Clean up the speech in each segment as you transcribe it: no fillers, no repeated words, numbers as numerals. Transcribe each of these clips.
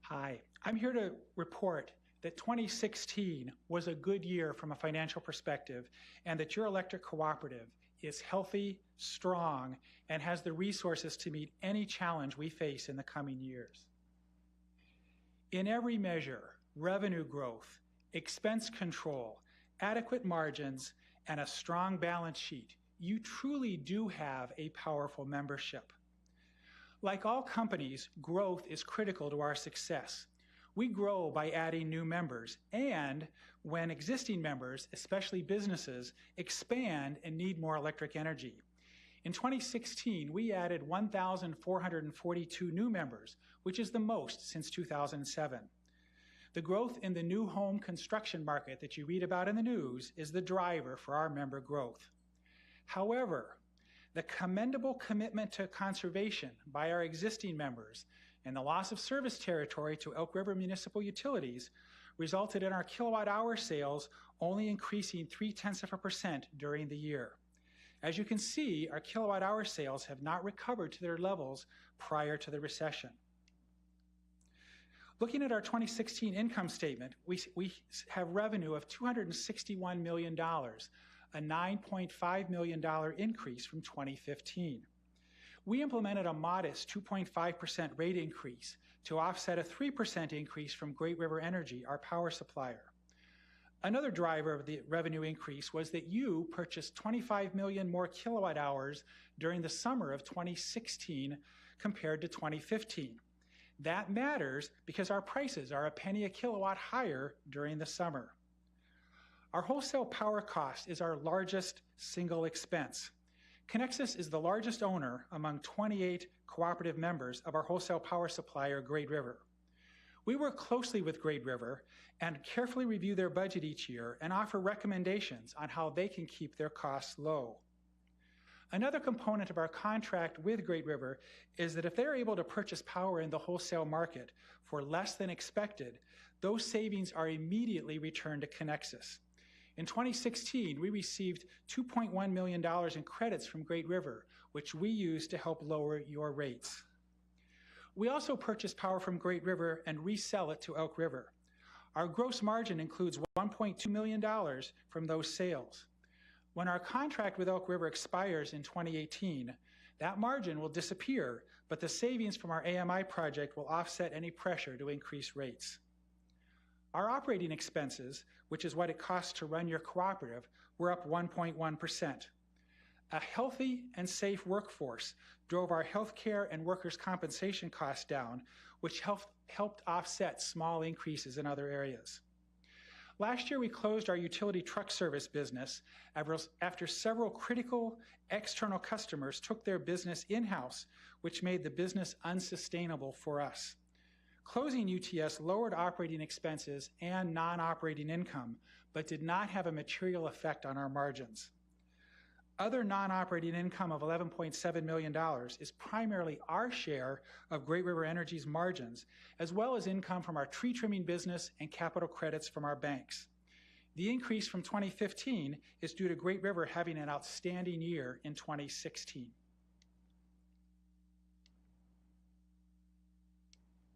Hi, I'm here to report that 2016 was a good year from a financial perspective and that your electric cooperative is healthy, strong, and has the resources to meet any challenge we face in the coming years. In every measure, revenue growth, expense control, adequate margins, and a strong balance sheet, you truly do have a powerful membership. Like all companies, growth is critical to our success. We grow by adding new members, and when existing members, especially businesses, expand and need more electric energy. In 2016, we added 1,442 new members, which is the most since 2007. The growth in the new home construction market that you read about in the news is the driver for our member growth. However, the commendable commitment to conservation by our existing members and the loss of service territory to Elk River Municipal Utilities resulted in our kilowatt-hour sales only increasing 0.3% during the year. As you can see, our kilowatt-hour sales have not recovered to their levels prior to the recession. Looking at our 2016 income statement, we have revenue of $261 million, a $9.5 million increase from 2015. We implemented a modest 2.5% rate increase to offset a 3% increase from Great River Energy, our power supplier. Another driver of the revenue increase was that you purchased 25 million more kilowatt hours during the summer of 2016 compared to 2015. That matters because our prices are a penny a kilowatt higher during the summer. Our wholesale power cost is our largest single expense. Connexus is the largest owner among 28 cooperative members of our wholesale power supplier, Great River. We work closely with Great River and carefully review their budget each year and offer recommendations on how they can keep their costs low. Another component of our contract with Great River is that if they're able to purchase power in the wholesale market for less than expected, those savings are immediately returned to Connexus. In 2016, we received $2.1 million in credits from Great River, which we use to help lower your rates. We also purchase power from Great River and resell it to Elk River. Our gross margin includes $1.2 million from those sales. When our contract with Elk River expires in 2018, that margin will disappear, but the savings from our AMI project will offset any pressure to increase rates. Our operating expenses, which is what it costs to run your cooperative, were up 1.1%. A healthy and safe workforce drove our health care and workers' compensation costs down, which helped offset small increases in other areas. Last year, we closed our utility truck service business after several critical external customers took their business in-house, which made the business unsustainable for us. Closing UTS lowered operating expenses and non-operating income, but did not have a material effect on our margins. Other non-operating income of $11.7 million is primarily our share of Great River Energy's margins, as well as income from our tree trimming business and capital credits from our banks. The increase from 2015 is due to Great River having an outstanding year in 2016.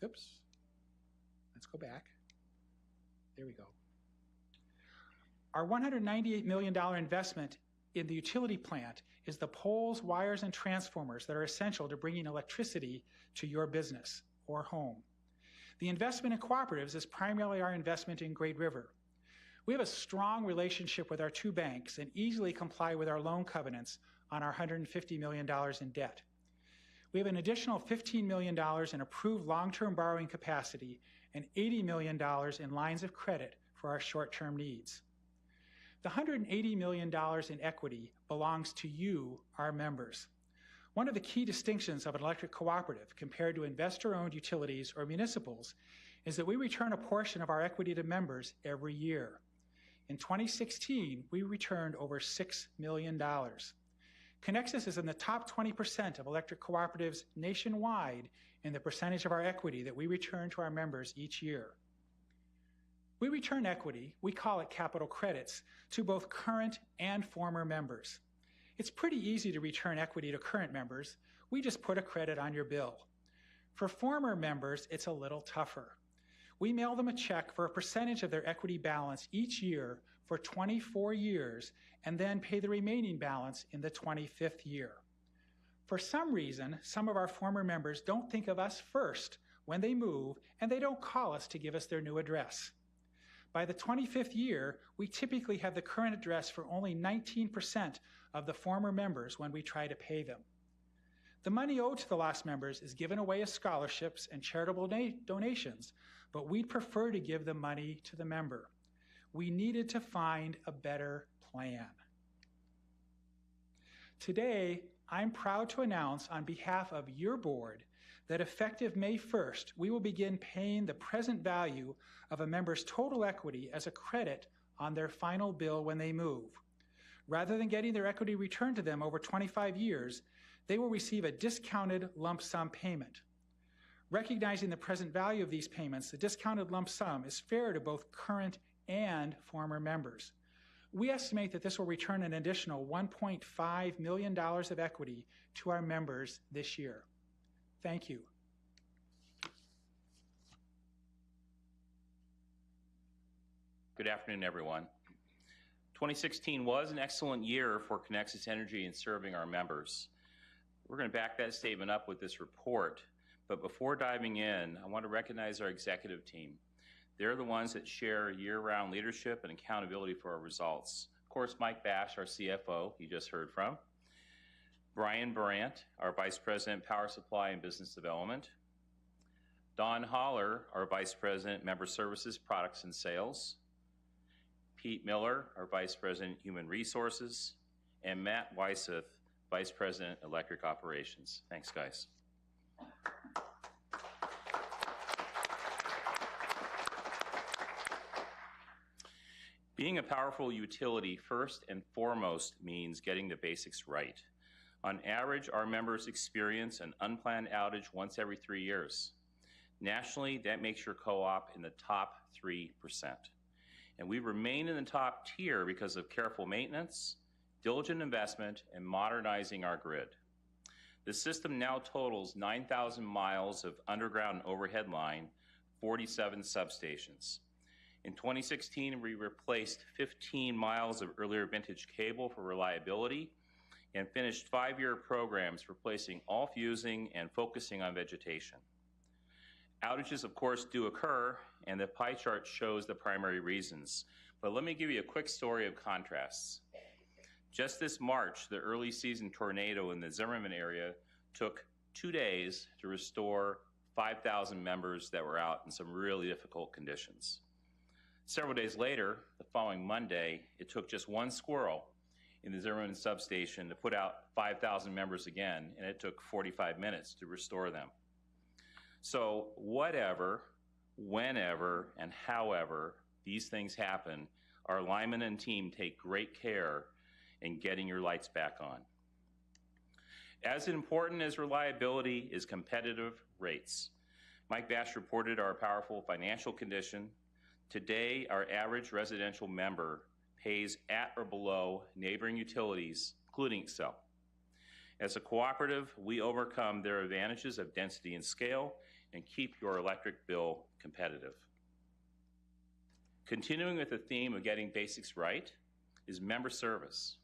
Oops. Let's go back. There we go. Our $198 million investment in the utility plant is the poles, wires, and transformers that are essential to bringing electricity to your business or home. The investment in cooperatives is primarily our investment in Great River. We have a strong relationship with our two banks and easily comply with our loan covenants on our $150 million in debt. We have an additional $15 million in approved long-term borrowing capacity and $80 million in lines of credit for our short-term needs. The $180 million in equity belongs to you, our members. One of the key distinctions of an electric cooperative compared to investor-owned utilities or municipals is that we return a portion of our equity to members every year. In 2016, we returned over $6 million. Connexus is in the top 20% of electric cooperatives nationwide in the percentage of our equity that we return to our members each year. We return equity, we call it capital credits, to both current and former members. It's pretty easy to return equity to current members. We just put a credit on your bill. For former members, it's a little tougher. We mail them a check for a percentage of their equity balance each year for 24 years and then pay the remaining balance in the 25th year. For some reason, some of our former members don't think of us first when they move, and they don't call us to give us their new address. By the 25th year, we typically have the current address for only 19% of the former members when we try to pay them. The money owed to the lost members is given away as scholarships and charitable donations, but we'd prefer to give the money to the member. We needed to find a better plan. Today, I'm proud to announce on behalf of your board that effective May 1st, we will begin paying the present value of a member's total equity as a credit on their final bill when they move. Rather than getting their equity returned to them over 25 years, they will receive a discounted lump sum payment. Recognizing the present value of these payments, the discounted lump sum is fair to both current and former members. We estimate that this will return an additional $1.5 million of equity to our members this year. Thank you. Good afternoon, everyone. 2016 was an excellent year for Connexus Energy in serving our members. We're going to back that statement up with this report, but before diving in, I want to recognize our executive team. They're the ones that share year-round leadership and accountability for our results. Of course, Mike Bash, our CFO, you just heard from. Brian Brandt, our Vice President, Power Supply and Business Development. Don Holler, our Vice President, Member Services, Products and Sales. Pete Miller, our Vice President, Human Resources. And Matt Weisseth, Vice President, Electric Operations. Thanks, guys. Being a powerful utility, first and foremost, means getting the basics right. On average, our members experience an unplanned outage once every 3 years. Nationally, that makes your co-op in the top 3%. And we remain in the top tier because of careful maintenance, diligent investment, and modernizing our grid. The system now totals 9,000 miles of underground and overhead line, 47 substations. In 2016, we replaced 15 miles of earlier vintage cable for reliability and finished 5-year programs replacing all fusing and focusing on vegetation. Outages, of course, do occur, and the pie chart shows the primary reasons. But let me give you a quick story of contrasts. Just this March, the early season tornado in the Zimmerman area took 2 days to restore 5,000 members that were out in some really difficult conditions. Several days later, the following Monday, it took just one squirrel in the Zimmerman substation to put out 5,000 members again, and it took 45 minutes to restore them. So whatever, whenever, and however these things happen, our linemen and team take great care in getting your lights back on. As important as reliability is competitive rates. Mike Bash reported our powerful financial condition. Today, our average residential member pays at or below neighboring utilities, including Xcel. As a cooperative, we overcome their advantages of density and scale and keep your electric bill competitive. Continuing with the theme of getting basics right is member service.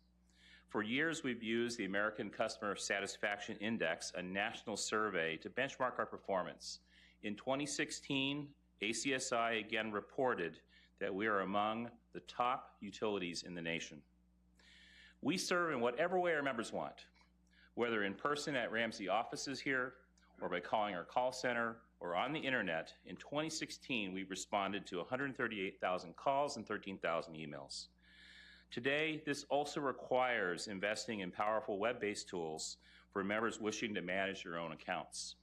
For years, we've used the American Customer Satisfaction Index, a national survey, to benchmark our performance. In 2016, ACSI again reported that we are among the top utilities in the nation. We serve in whatever way our members want, whether in person at Ramsey offices here, or by calling our call center, or on the internet. In 2016, we responded to 138,000 calls and 13,000 emails. Today, this also requires investing in powerful web-based tools for members wishing to manage their own accounts.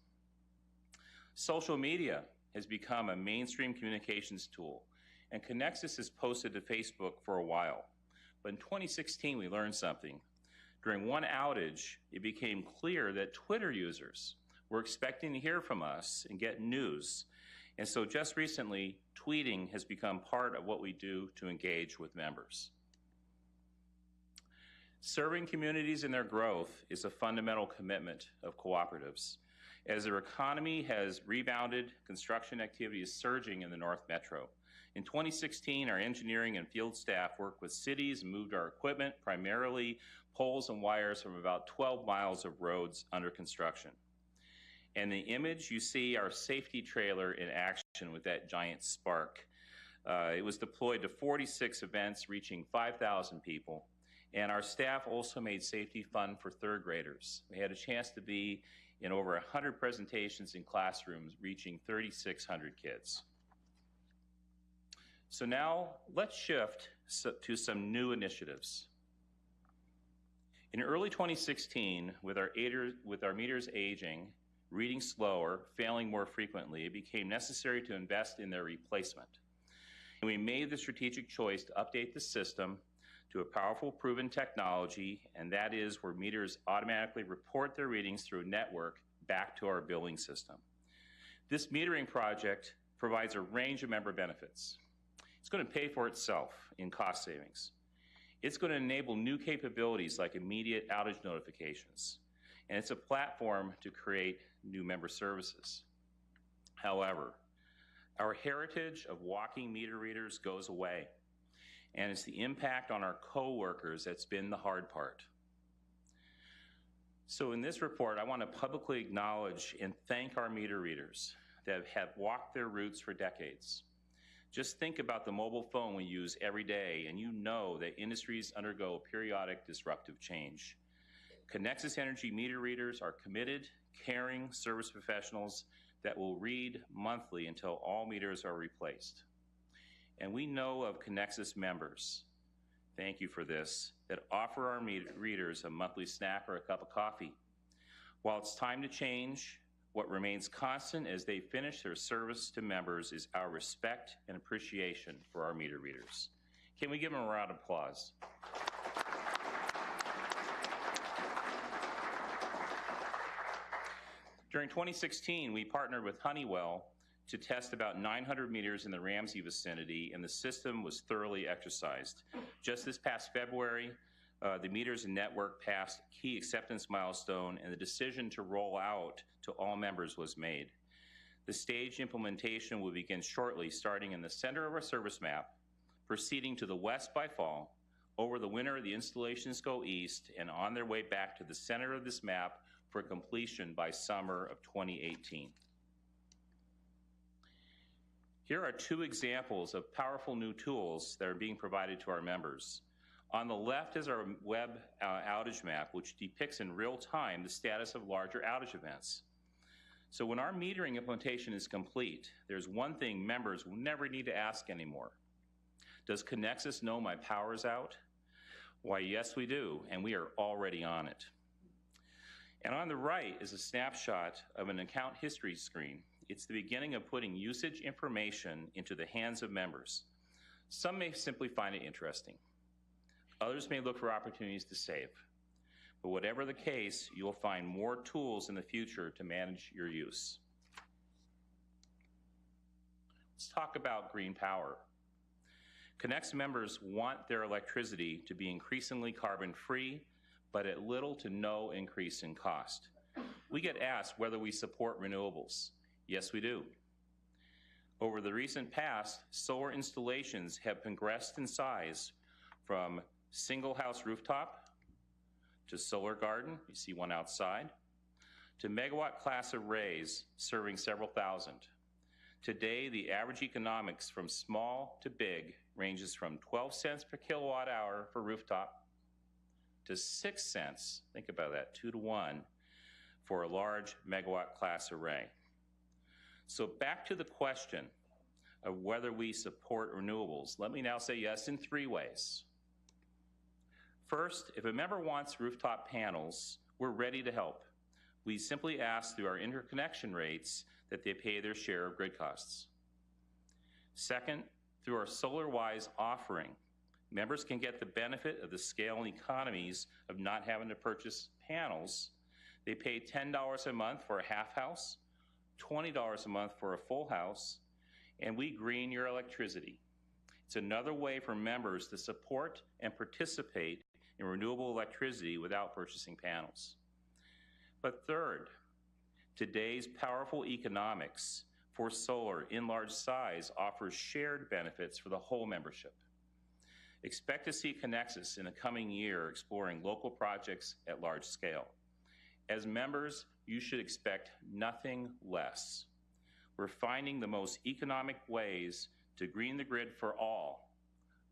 Social media has become a mainstream communications tool, and Connexus has posted to Facebook for a while. But in 2016, we learned something. During one outage, it became clear that Twitter users were expecting to hear from us and get news. And so just recently, tweeting has become part of what we do to engage with members. Serving communities in their growth is a fundamental commitment of cooperatives. As our economy has rebounded, construction activity is surging in the North Metro. In 2016, our engineering and field staff worked with cities and moved our equipment, primarily poles and wires, from about 12 miles of roads under construction. And the image, you see our safety trailer in action with that giant spark. It was deployed to 46 events, reaching 5,000 people. And our staff also made safety fun for third graders. We had a chance to be in over 100 presentations in classrooms, reaching 3,600 kids. So now let's shift to some new initiatives. In early 2016, with our meters aging, reading slower, failing more frequently, it became necessary to invest in their replacement. And we made the strategic choice to update the system to a powerful, proven technology, and that is where meters automatically report their readings through a network back to our billing system. This metering project provides a range of member benefits. It's going to pay for itself in cost savings. It's going to enable new capabilities like immediate outage notifications, and it's a platform to create new member services. However, our heritage of walking meter readers goes away, and it's the impact on our coworkers that's been the hard part. So in this report, I want to publicly acknowledge and thank our meter readers that have walked their routes for decades. Just think about the mobile phone we use every day, and you know that industries undergo periodic disruptive change. Connexus Energy meter readers are committed, caring service professionals that will read monthly until all meters are replaced. And we know of Connexus members, thank you for this, that offer our readers a monthly snack or a cup of coffee. While it's time to change, what remains constant as they finish their service to members is our respect and appreciation for our meter readers. Can we give them a round of applause? During 2016, we partnered with Honeywell to test about 900 meters in the Ramsey vicinity, and the system was thoroughly exercised. Just this past February, the meters and network passed a key acceptance milestone, and the decision to roll out to all members was made. The staged implementation will begin shortly, starting in the center of our service map, proceeding to the west by fall. Over the winter, the installations go east and on their way back to the center of this map for completion by summer of 2018. Here are two examples of powerful new tools that are being provided to our members. On the left is our web outage map, which depicts in real time the status of larger outage events. So when our metering implementation is complete, there's one thing members will never need to ask anymore. Does Connexus know my power is out? Why, yes, we do, and we are already on it. And on the right is a snapshot of an account history screen. It's the beginning of putting usage information into the hands of members. Some may simply find it interesting. Others may look for opportunities to save. But whatever the case, you'll find more tools in the future to manage your use. Let's talk about green power. Connexus members want their electricity to be increasingly carbon-free, but at little to no increase in cost. We get asked whether we support renewables. Yes, we do. Over the recent past, solar installations have progressed in size from single house rooftop to solar garden, you see one outside, to megawatt class arrays serving several thousand. Today, the average economics from small to big ranges from 12 cents per kilowatt hour for rooftop to 6 cents, think about that, 2 to 1, for a large megawatt class array. So back to the question of whether we support renewables. Let me now say yes in 3 ways. First, if a member wants rooftop panels, we're ready to help. We simply ask through our interconnection rates that they pay their share of grid costs. Second, through our SolarWise offering, members can get the benefit of the scale and economies of not having to purchase panels. They pay $10 a month for a half house, $20 a month for a full house, and we green your electricity. It's another way for members to support and participate in renewable electricity without purchasing panels. But third, Today's powerful economics for solar in large size offers shared benefits for the whole membership. Expect to see Connexus in the coming year exploring local projects at large scale. As members, you should expect nothing less. We're finding the most economic ways to green the grid for all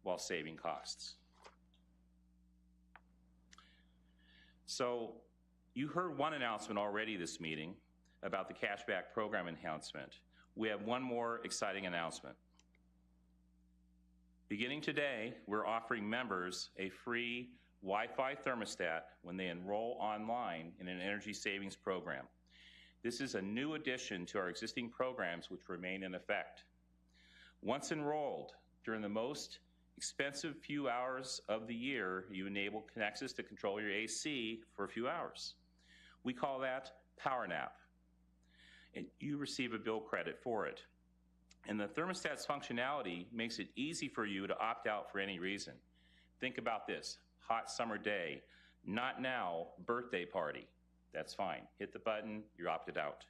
while saving costs. So you heard one announcement already this meeting about the cashback program enhancement. We have one more exciting announcement. Beginning today, we're offering members a free Wi-Fi thermostat when they enroll online in an energy savings program. This is a new addition to our existing programs which remain in effect. Once enrolled, during the most expensive few hours of the year, you enable Connexus to control your AC for a few hours. We call that Power Nap, and you receive a bill credit for it. And the thermostat's functionality makes it easy for you to opt out for any reason. Think about this: hot summer day, not now, birthday party. That's fine. Hit the button, you're opted out.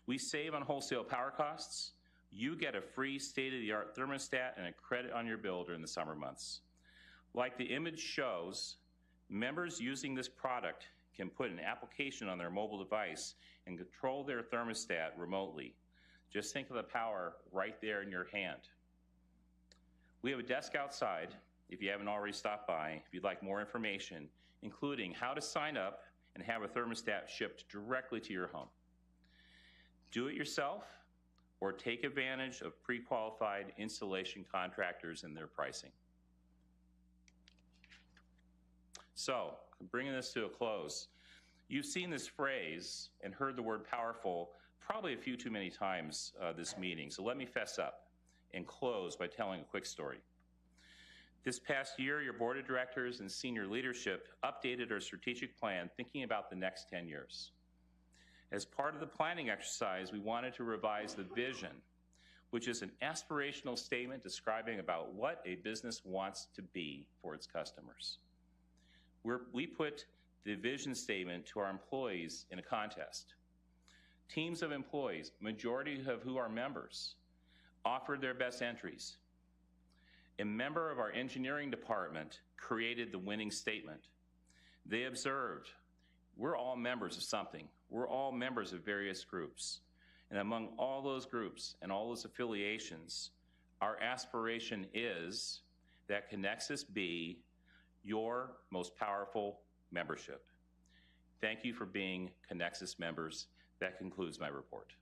We save on wholesale power costs. You get a free state-of-the-art thermostat and a credit on your bill during the summer months. Like the image shows, members using this product can put an application on their mobile device and control their thermostat remotely. Just think of the power right there in your hand. We have a desk outside if you haven't already stopped by, if you'd like more information, including how to sign up and have a thermostat shipped directly to your home. Do it yourself or take advantage of pre-qualified installation contractors and their pricing. So, bringing this to a close, you've seen this phrase and heard the word powerful probably a few too many times this meeting, so let me fess up and close by telling a quick story. This past year, your board of directors and senior leadership updated our strategic plan thinking about the next 10 years. As part of the planning exercise, we wanted to revise the vision, which is an aspirational statement describing about what a business wants to be for its customers. We put the vision statement to our employees in a contest. Teams of employees, majority of who are members, offered their best entries. A member of our engineering department created the winning statement. They observed, we're all members of something. We're all members of various groups. And among all those groups and all those affiliations, our aspiration is that Connexus be your most powerful membership. Thank you for being Connexus members. That concludes my report.